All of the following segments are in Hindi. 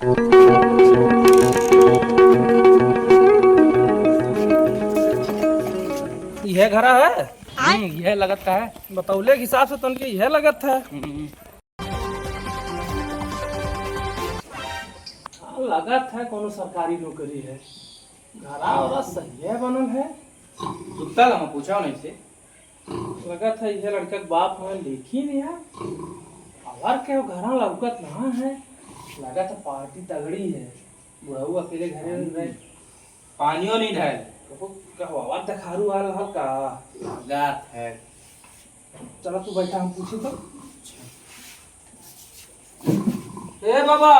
यह घरा है। यह लगत का है, बतौले के हिसाब से तो उनके यह लगत है। लगत है कोनो सरकारी नौकरी है। घरा वाला सही है बनल है। कुत्ता ला मैं पूछा नहीं से। लगत है यह लड़का के बाप है, देखी नहीं है। और के घरा लौकत ना है। लगत है पार्टी तगड़ी है। बुढ़ऊ अकेले घरे रहे। पानियों नहीं ढाल कहवा देखारू आ रहा का। लागत है। चलो तू बैठा, हम पूछी तो। ए बाबा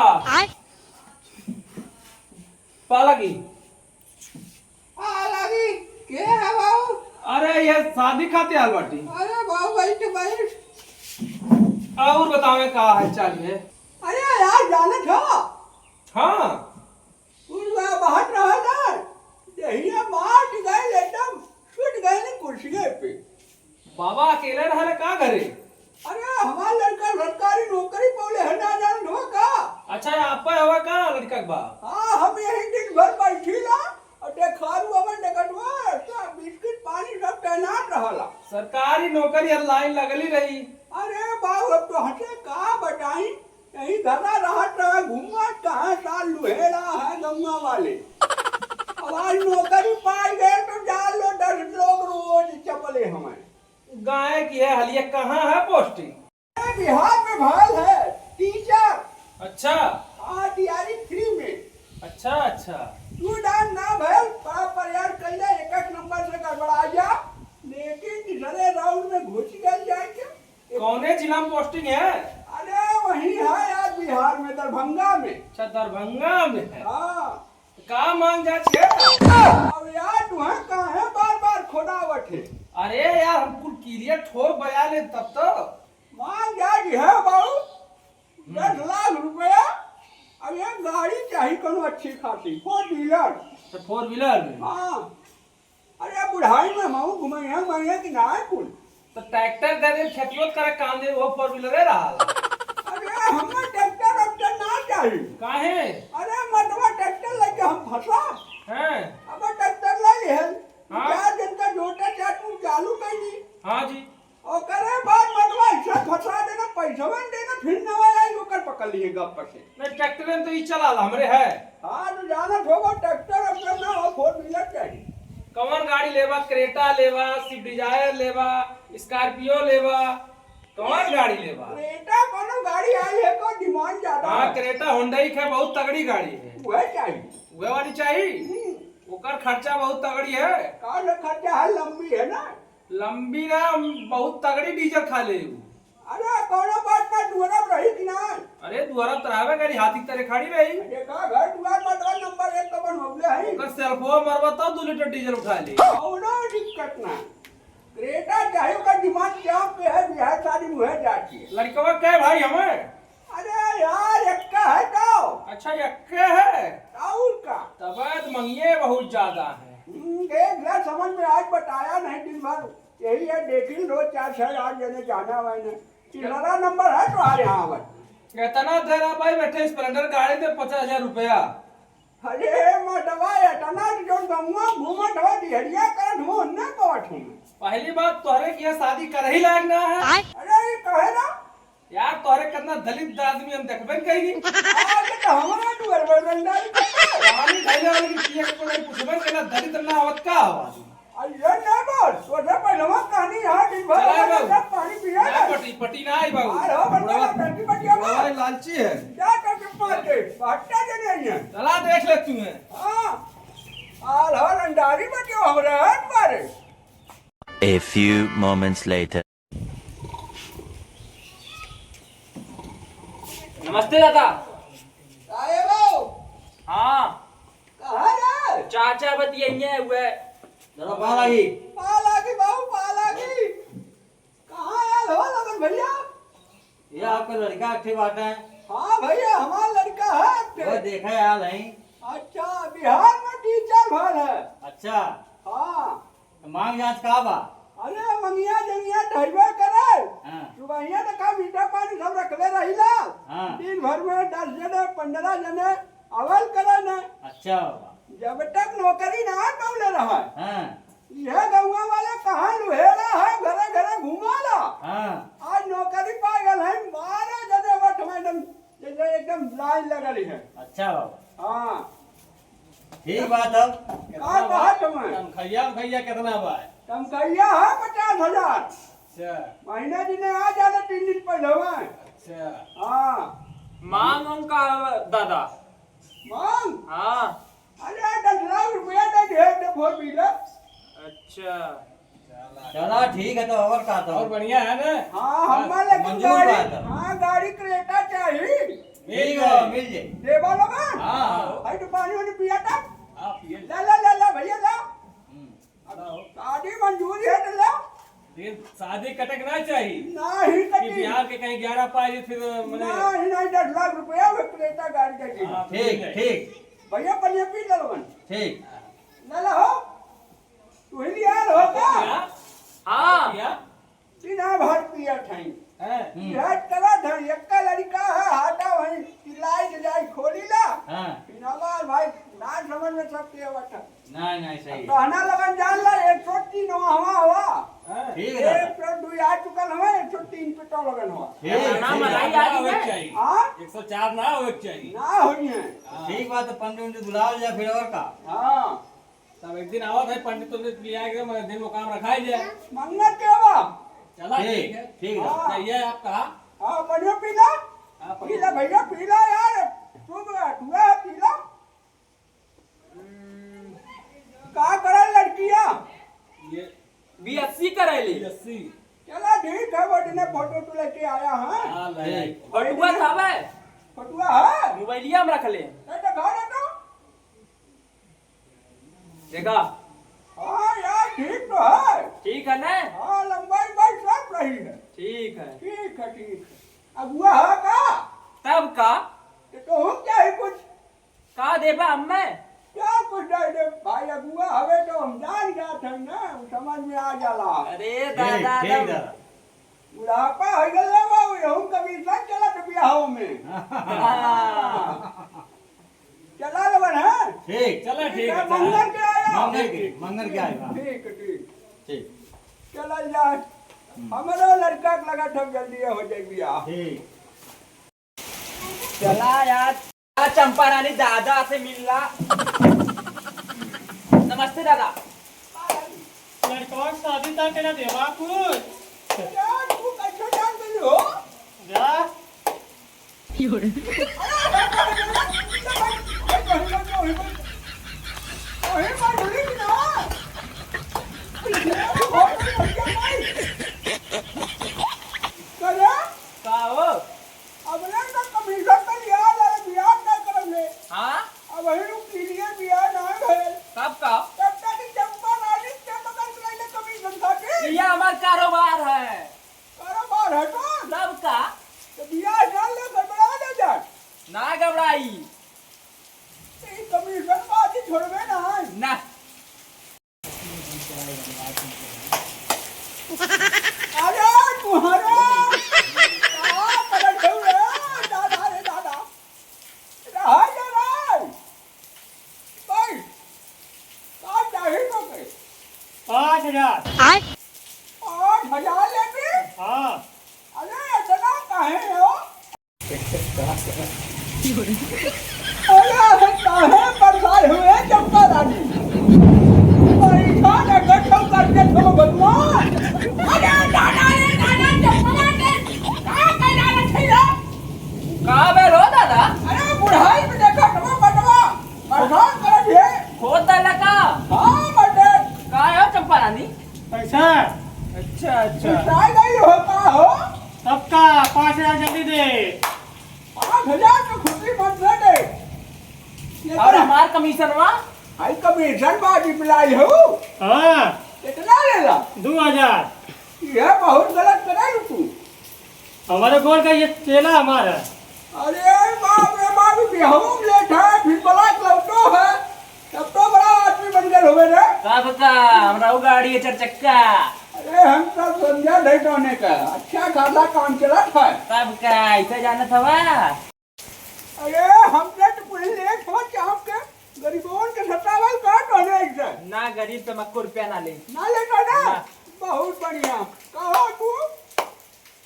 पालगी पालगी के है बाबू? अरे ये शादी खाते आल बाटी। अरे बाबू बैठ बैठ। और बतावे का है चाहिए। अरे यार जानत हो हाँ उस बाहर रहा ना, यही मार गए एकदम छूट गए ना कुर्सी पे। बाबा अकेले रहे का घरे। अरे हमारा लड़का सरकारी नौकरी पौले है ना, जान हो का। अच्छा आप हवा का लड़का के बाप। हाँ हम यही दिन भर बैठी ला और देखारू अमन देखटवा सब बिस्किट पानी सब तैनात रहला। सरकारी नौकरी लाइन लगली रही। अरे बाबू अब तो हंसे का बताई, यही घरा रहत रहा घूमा कहाँ साल लुहेड़ा है गंगा वाले। अब आज नौकरी पाई गए तो जान लो 10 लोग रोज चपले हमें। गाय की है हलिया, कहाँ है पोस्टिंग। बिहार में भल है टीचर। अच्छा हाँ तैयारी फ्री में। अच्छा अच्छा तू डान ना भैल बड़ा प्रयास कर ले, एक नंबर से गड़बड़ा जा, लेकिन तीसरे राउंड में घुस गए जाएंगे। कौने जिला में पोस्टिंग है। अरे वही है यार बिहार में दरभंगा में। अच्छा दरभंगा में है। हाँ का मांग जा छे। अब यार तुम्हें कहाँ बार बार खोदावट है। अरे यार हम कुल क्लियर ठोक बया ले तब तो। मांग जाएगी है बाबू 10 लाख रुपया। अब ये गाड़ी चाहिए कोनो अच्छी खासी 4 व्हीलर। तो 4 व्हीलर में। हाँ अरे बुढ़ाई में मऊ घुमाइया मैया कि ना है कुल। तो ट्रैक्टर दे दे खेतियों करे काम दे, वो 4 व्हीलर है रहा। अरे हमें ट्रैक्टर वैक्टर ना चाहिए। काहे। अरे मटवा ट्रैक्टर लेके हम फंसा हैं। अब ट्रैक्टर ले लिहल। हाँ। 4 दिन का जोटा चाटू चालू कैली हाँ जी। और करे बाद मटवा ऐसा फंसा देना, पैसा देना, फिर नवा आई होकर पकड़ लिए गप से। नहीं ट्रैक्टर में तो ये चला हमरे है। हाँ तो जाना होगा ट्रैक्टर वैक्टर ना हो 4 व्हीलर चाहिए। कौन गाड़ी लेवा, क्रेटा लेवा, स्विफ्ट डिजायर लेवा, स्कॉर्पियो लेवा, कौन गाड़ी लेवा। क्रेटा कोनो गाड़ी आई है को डिमांड ज्यादा। हाँ क्रेटा हुंडई के बहुत तगड़ी गाड़ी है। वह चाहिए। वह वाली चाहिए। ओकर खर्चा बहुत तगड़ी है। का खर्चा है, लंबी है ना। लंबी ना बहुत तगड़ी डीजल खा ले। अरे कोनो बात ना, दुआरा रही कि ना। अरे दुआरा तरावे गाड़ी हाथी तरह खड़ी रही। देखा घर दुआर मटवा नंबर 1 का बनवले है। ओकर सेल्फो मरवा तो 2 लीटर डीजल उठा ले। और दिक्कत ना। क्रेटा चाहिए का डिमांड क्या पे है, बिहार शादी में जाती है। लड़कवा क्या भाई हमें। अरे यार एक्का है तो। अच्छा यक्के है। और का तबैत मंगिए बहुत ज्यादा है। देख ले समझ में आज बताया नहीं दिन भर यही है, देखी रोज 4-6 जने जाना मैंने। तीसरा नंबर है तुम्हारे यहाँ पर। इतना देर भाई बैठे स्प्लेंडर गाड़ी दे 50,000 रुपया। अरे मटवा इतना जो गंगा घूमत हो दिहरिया करत हो न पवत हूं। पहली बात तोहरे की शादी कर ही लायक ना है। अरे ये कहे ना यार तोहरे कितना दलित आदमी हम देखबे कहीं। आज तो हमारा दुआर पर बंदारी पानी ढाइले वाले की पिए को नहीं पूछबे केला दलित ना आवत का आवाज। अरे ना बोल सोचा पहलवा कहानी यहाँ दिन भर सब पानी पिया ना पटी पटी ना आई बाबू। अरे बड़ा टंकी बटिया बड़ा लालची है। क्या करके पाटे बाटा जने आई है। चला देख ले तुम्हें। हां आल हो रंडारी बटिया हमरा हाथ मारे। A few moments later. नमस्ते दादा। आए बाबू हाँ कहां रे। चाचा बतिये हुए जरा पालागी। पालागी बाबू पालागी कहां आयल हो लगन भैया। ये आपका लड़का अच्छी बात है। हाँ भैया हमारा लड़का है। वो देखा यार नहीं। अच्छा बिहार में टीचर भर है। अच्छा हाँ तो मांग जांच का बा। अरे मंगिया जंगिया ढाईबे करे। हाँ। सुबह देखा मीठा पानी सब रखले रही ला हाँ। दिन भर में 10 जने 15 जने अवल करे न। अच्छा बाबा। जब तक नौकरी ना पौले रहा हाँ यह गौवा वाले कहाँ लुहेड़ा है घरे घरे घुमाला। हाँ आज नौकरी पा गल है 12 जने वट में एकदम लाइन लगल है। अच्छा बाबा। हाँ ठीक बात अब। का बात में खैया कितना बा? तुम कहिया है 50,000 अच्छा महीने दिन आ जाने 3 दिन पहले हुआ। अच्छा हाँ मांग का दादा? मांग हाँ। अरे 10 लाख रुपया दे दे 4 व्हीलर। अच्छा चला ठीक है तो और का तो और बढ़िया है ना? हाँ हमारे लेकिन मंजूर गाड़ी बात है। हाँ गाड़ी क्रेटा चाहिए ठीक है मिल जाए। देवा लोगा। हाँ। भाई तो पानी वानी पिया था। आप ये ला भैया ला लाओ। गाड़ी मंजूरी है तो ला लेकिन शादी कटक ना चाहिए नहीं कि कटी बिहार के कहीं 11 पाए फिर मैंने नहीं 10 लाख रुपया वो क्रेटा गाड़ी का चाहिए। हाँ, ठीक ठीक भैया पनिया पी लो लोगन ठीक। ला हो तू ही लिया हो का हाँ बिना भर पिया ठाई हैं? याद करा था यक्का लड़का है हाटा वही सिलाई जाई खोली ला हाँ बिनावार भाई ना समझ में सब के बता नहीं नहीं सही है। कहना लगन जान ला 103 हवा हवा हैं? ठीक है दादा। 102 आ चुकल हवा 103 पे तो लगन हुआ। ठीक ना ठीक मलाई है। आ होवे के चाहिए। हां 104 ना होवे के चाहिए। ना होई है। ठीक बात है पंडित उनसे बुलाओ जा फिर और का। हां तब एक दिन आवत है पंडित उन्डित लिया के मैं दिन मुकाम रखाई जाए। मंगत के बा चला ठीक है। ठीक है। हाँ। चाहिए आपका? हां बढ़िया पीला आप पीला भैया पीला यार तुम तुआ पीला का करे लड़कियां ये B80 करेली 80 चला ठीक है वो दिन फोटो तो लेके आया हां हां ले फटुआ थावे फटुआ है मोबाइलिया में रख ले ए देखा ना तो देखा हां यार ठीक तो है। ठीक है ना? हाँ लंबाई बाई सब रही है। ठीक है। ठीक है ठीक है। अब हुआ है का तब का तो हम क्या है कुछ का देबा हमें? क्या कुछ दे दे भाई अगुआ हवे तो हम जान जाते हैं ना समझ में आ जाला। अरे ठीक दादा ठीक दादा। बुढ़ापा हो गल बाबू हम कभी सब चला तो बियाहों में चला लगन है। ठीक चला ठीक है मंगल के आया मंगल के आएगा। ठीक है, ठीक ठीक चला जाए हमारा लड़का के लगा ठग जल्दी हो जाए बियाह। ठीक। चला यार चंपा रानी दादा से मिलना। नमस्ते दादा। लड़का शादी तक के ना देवा कुछ यार तू कैसे जान गई हो? जा का हो? हाँ? कब का? ये हमारा कारोबार है। तब का? ना घबराई ना। पाँच हजार 8,000 लेके हाँ अरे इतना काहे हो? अरे काहे परेशान हुए चंपा रानी? परेशान इकट्ठा करके तुम भगवान। अरे दादा चंपा रानी कहाँ कैला रखी है? कहाँ पे रो दादा? अरे बुढ़ाई में देखा तुम बटवा परेशान कर दिए। खोद दादा का? हाँ बटे कहाँ है चंपा रानी? पैसा अच्छा अच्छा। पिटाई गई होता हो। सबका 5,000 जल्दी दे 5,000 तो खुशी मत दे दे। और हमार कमीशन वहाँ? भाई कमीशन बाजी पिलाई हो हाँ कितना लेला? 2,000 यह बहुत गलत करे तू। हमारे कौन का ये चेला हमारा अरे बाप रे बाप बिहाऊ लेट है फिर बलाक लौटो है तब तो बड़ा आदमी बन गए होवे रे। कब का? हमरा वो गाड़ी है 4 चक्का। अरे अरे हम सब समझा नहीं होने का अच्छा खासा काम चला था। तब का ऐसे जाना था वाह। अरे हमसे तो पूरे लेट हो चाह के गरीबों के सतावल काट होने ऐसा ना गरीब तो मक्को रुपया ना ले। ना लेगा ना। बहुत बढ़िया कहो तू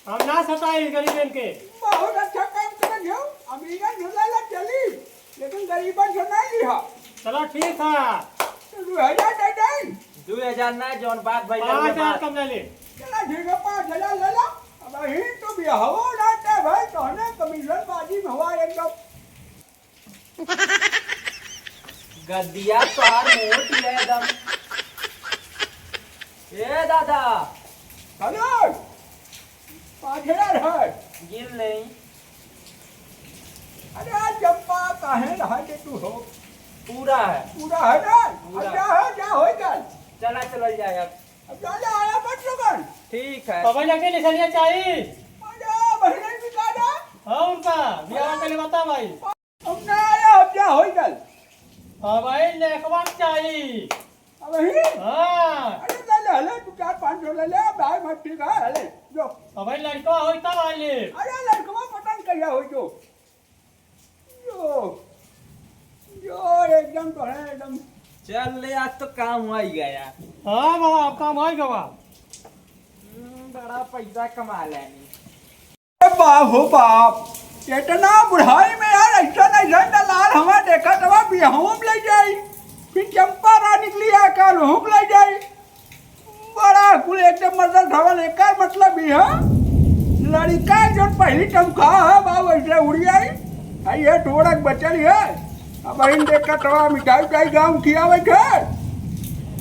हम ना सताई गरीबन के। बहुत अच्छा काम कर गयो अमीरा झुलाला चली लेकिन गरीबन से नहीं लिया। चलो ठीक है। तो 2000 दे दे। 2000 ना जौन बात भाई 5000 कम ले ले। चला ठीक है 5000 ले ला। अब ही तो भी हो ना भाई तो ने कमीशन बाजी में हुआ एकदम। गद्दिया पार मोट ले एकदम। ए दादा हेलो 5000 है। गिर ले। अरे चंपा काहे रहा के तू हो पूरा है। पूरा है ना। पूरा। अब क्या है क्या होएगा। चला चल जाए अब। अब चले आया मत लगन। ठीक है। बाबा जाके ले चलिए चाहिए। अरे बहन भी का जा। हाँ उनका ब्याह के लिए बता भाई। अब ना आया अब क्या होएगा। हाँ भाई लेखवा चाहिए। अब ही हाँ अरे ले ले तू 4-500 ले ले भाई मत ठीक है ले जो। अब भाई लड़का होई तब आले। अरे लड़कवा पतंग कहिया हो जो जो एकदम तो है एकदम। चल ले आज तो काम हुआ ही गया। हाँ बाबा आप काम होई गवा। बड़ा पैसा कमा ले। बाप हो बाप इतना बुढ़ाई में यार ऐसा नहीं दलाल हमें देखा तब बिहार ले जाई फिर चंपा रानी के लिए कल हम ले जाई बड़ा कुल एकदम मतलब धवन एक मतलब भी है लड़का जो पहली टमका है बाबू ऐसे उड़ गई है ये ढोड़क बचल है। अब इन देखा तब मिठाई उठाई गाँव खियावे थे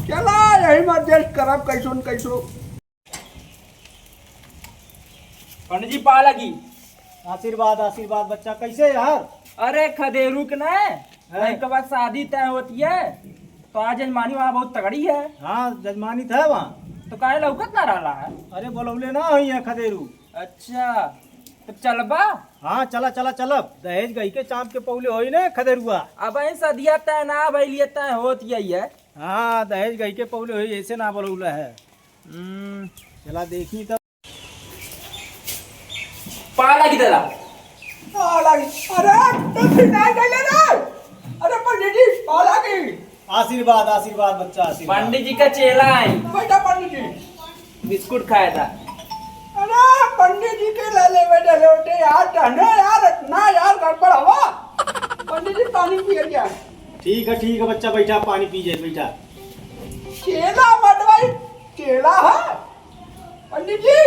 चला यही मत एडजस्ट करब कैसो न कैसो। पंडित जी पा लगी। आशीर्वाद आशीर्वाद बच्चा कैसे यार। अरे खदेरू के ना के बाद शादी तय होती है तो आज जजमानी वहाँ बहुत तगड़ी है। हाँ जजमानी था वहाँ तो काहे लौकत ना रहा है। अरे बोलौले ना हुई है खदेरू। अच्छा तो चलबा। हाँ चला चला चलब दहेज गई के चाँप के पौले होई ने खदेरुआ। अब सदिया तय ना भैलिए तय होती है। हाँ दहेज गई के पौले होई ऐसे ना बोलौला है। चला देखी तब पा लगी दादा। अरे तो फिर ना गले रे। अरे पंडित जी पाला की आशीर्वाद आशीर्वाद बच्चा आशीर्वाद। पंडित जी का चेला है बेटा पंडित जी बिस्कुट खाया था। अरे पंडित जी के ले बेटे लोटे यार टहने यार इतना यार गड़बड़ हवा। पंडित जी पानी पिए क्या। ठीक है बच्चा बैठा पानी पी जाए बैठा। चेला मडवाई चेला है पंडित जी।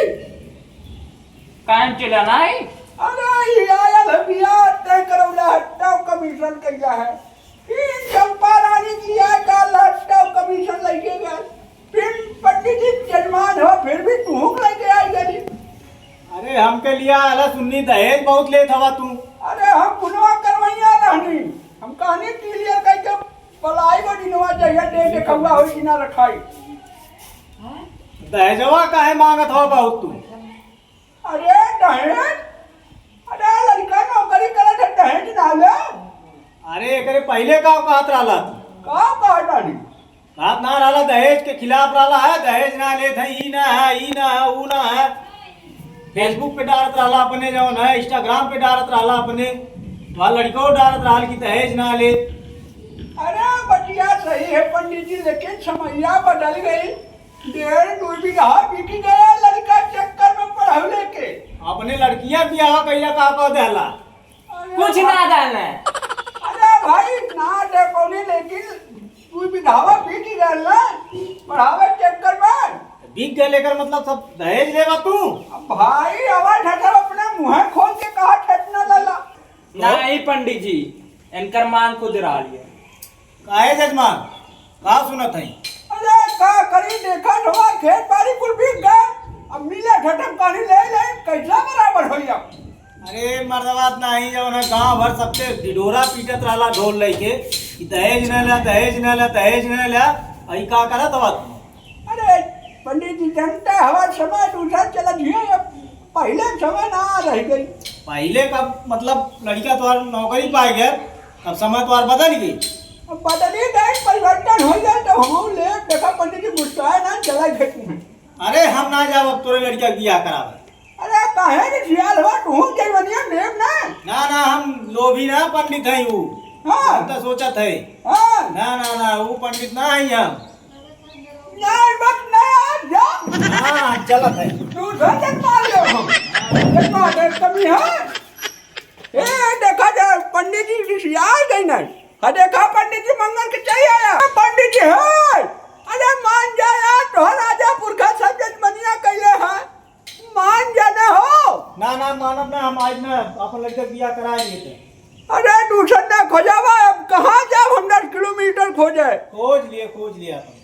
कायम चेला ना है। अरे ये आया भैया तय करौला हट्टा कमीशन कैला है फिर चंपा रानी की आय का हट्टा कमीशन लेके गए फिर पंडित जी जजमान हो फिर भी तू लेके आई गली। अरे हमके लिया अला सुन्नी दहेज बहुत लेत हवा तू। अरे हम पुनवा करवैया रहनी हम कहानी क्लियर करके पलाई को दिनवा चाहिए दे के खवा होई कि ना रखाई। दहेजवा काहे मांगत हो बहुत तू। अरे दहेज अरे लड़का नौकरी करत है दहेज ना ले। अरे एकरे पहले का कहत रहला का कहतानी कहत ना रहला दहेज के खिलाफ रहला है दहेज ना लेत है ई ना है ई ना है ऊ ना है। फेसबुक पे डालत रहला अपने जौन है इंस्टाग्राम पे डालत रहला अपने वहाँ लड़कों डालत रहल कि दहेज ना ले। अरे बटिया सही है पंडित जी लेकिन समैया बदल गई 1.5-2 बीघा बिक गया लड़का चक्कर में पढ़ लेके। अपने लड़कियां बियाह कैला का कह देला। कुछ ना डालना है। अरे भाई ना दे पौने लेकिन 2 बीघा बिक गया ना पढ़ावे चक्कर में। बिक गए लेकर मतलब सब दहेज लेगा तू। अब भाई आवाज हटा अपने मुंह खोल के कहा ठटना लला। नहीं पंडित जी इनकर मांग खुद रहा लिया। काहे जजमान का सुनत है। अरे का करी देखा हुआ खेत बाड़ी कुल बिक गए अब मिले घटम पानी ले कैसा बराबर हो जा। अरे मर्दबात नहीं जो ना गांव भर सबके ढिढोरा पीटत रहला ढोल लेके कि दहेज न ले दहेज न ले दहेज न ले आई का करत हवा तू। अरे पंडित जी जनता हवा समय दूसरा चला जिए पहले समय ना रह गई। पहले का मतलब लड़का तुम्हार नौकरी पाए गया अब समय तुम्हार बदल गई। अब बदली गए परिवर्तन हो गया तो हम ले देखा पंडित जी मुस्कुराए ना चला खेत में। अरे हम ना जाओ अब तोरे लड़का के बियाह करावे। अरे काहे के सियाल हो तू जैवनिया देव ना। ना हम लोभी ना पंडित है वो। हाँ। हम तो सोचत है। हां ना वो पंडित ना है हम। नहीं बस नहीं आ जा। हाँ चलत है। तू धन मार लो हम। देखो दे कमी है। ए देखा जा पंडित जी सियाल गई ना। हा देखा पंडित जी मंगल के चाहिए आया। पंडित जी है। अरे मान जा यार तो राजा पुरखा सब जजमनिया कैले है। मान जाना हो। ना मानव ना हम आज ना अपन लड़का के बियाह कराएंगे थे। अरे दूसरा ना खोजावा अब कहाँ जाओ हम 10 किलोमीटर खोजे। खोज लिया अपन।